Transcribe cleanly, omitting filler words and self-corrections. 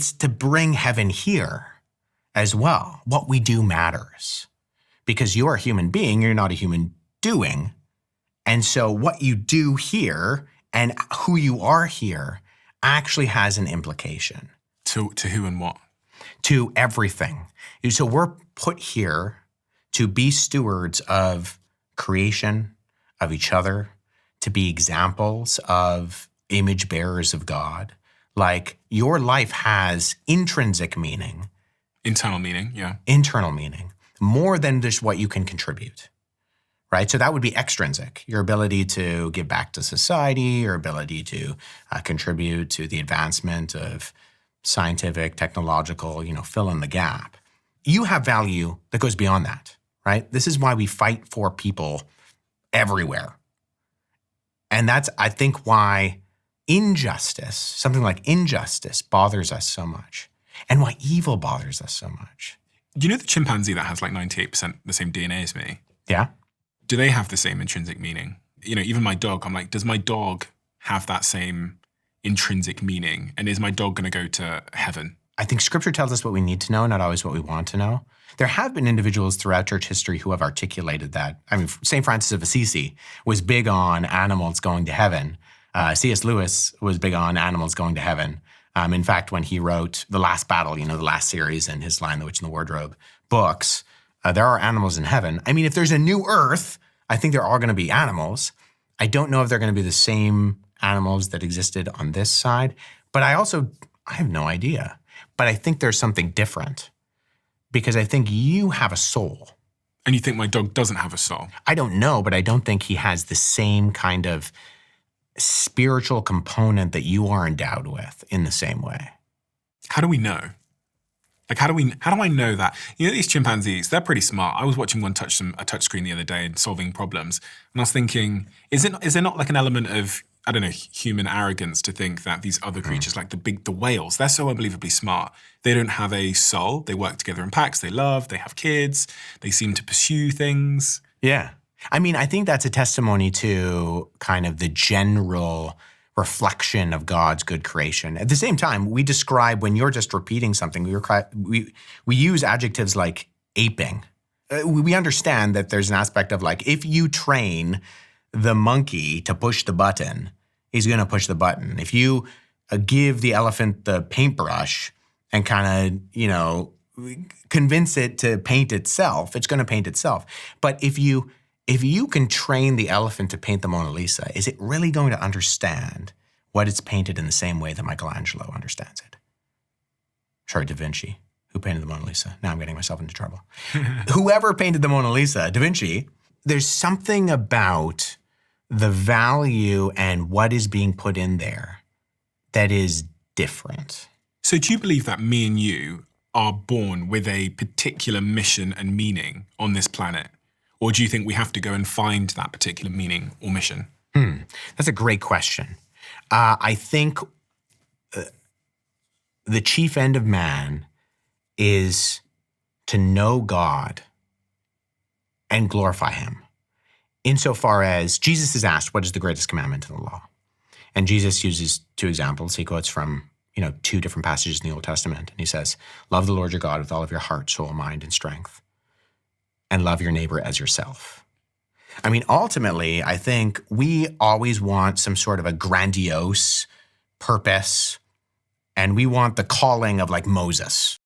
it's to bring heaven here as well. What we do matters because you're a human being, you're not a human doing. And so what you do here and who you are here actually has an implication. To who and what? To everything. So we're put here to be stewards of creation, of each other, to be examples of image bearers of God. Like your life has intrinsic meaning. Internal meaning, yeah. Internal meaning, more than just what you can contribute, right? So that would be extrinsic, your ability to give back to society, your ability to contribute to the advancement of scientific, technological, fill in the gap. You have value that goes beyond that, right? This is why we fight for people everywhere. And that's, I think, why injustice, something like injustice, bothers us so much, and why evil bothers us so much. You know the chimpanzee that has like 98% the same DNA as me? Yeah. Do they have the same intrinsic meaning? Even my dog, I'm like, does my dog have that same intrinsic meaning? And is my dog going to go to heaven? I think scripture tells us what we need to know, not always what we want to know. There have been individuals throughout church history who have articulated that. I mean, St. Francis of Assisi was big on animals going to heaven. C.S. Lewis was big on animals going to heaven. In fact, when he wrote The Last Battle, the last series in his Lion, the Witch, and the Wardrobe books, there are animals in heaven. I mean, if there's a new earth, I think there are going to be animals. I don't know if they're going to be the same animals that existed on this side, but I have no idea. But I think there's something different because I think you have a soul. And you think my dog doesn't have a soul? I don't know, but I don't think he has the same kind of spiritual component that you are endowed with in the same way. How do we know? Like, how do I know that? These chimpanzees, they're pretty smart. I was watching one touch a touchscreen the other day and solving problems. And I was thinking, is there not like an element of, I don't know, human arrogance to think that these other creatures, like the whales, they're so unbelievably smart. They don't have a soul. They work together in packs. They love, they have kids. They seem to pursue things. Yeah. I mean, I think that's a testimony to kind of the general reflection of God's good creation. At the same time, we describe, when you're just repeating something, we use adjectives like aping. We understand that there's an aspect of like, if you train the monkey to push the button, he's going to push the button. If you give the elephant the paintbrush and kind of, convince it to paint itself, it's going to paint itself. But if you can train the elephant to paint the Mona Lisa, is it really going to understand what it's painted in the same way that Michelangelo understands it? Sorry, Da Vinci, who painted the Mona Lisa. Now I'm getting myself into trouble. Whoever painted the Mona Lisa, Da Vinci, there's something about the value and what is being put in there that is different. So do you believe that me and you are born with a particular mission and meaning on this planet? Or do you think we have to go and find that particular meaning or mission? That's a great question. I think the chief end of man is to know God and glorify him. Insofar as Jesus is asked, what is the greatest commandment in the law? And Jesus uses two examples. He quotes from, two different passages in the Old Testament. And he says, love the Lord your God with all of your heart, soul, mind, and strength. And love your neighbor as yourself. I mean, ultimately, I think we always want some sort of a grandiose purpose, and we want the calling of like Moses.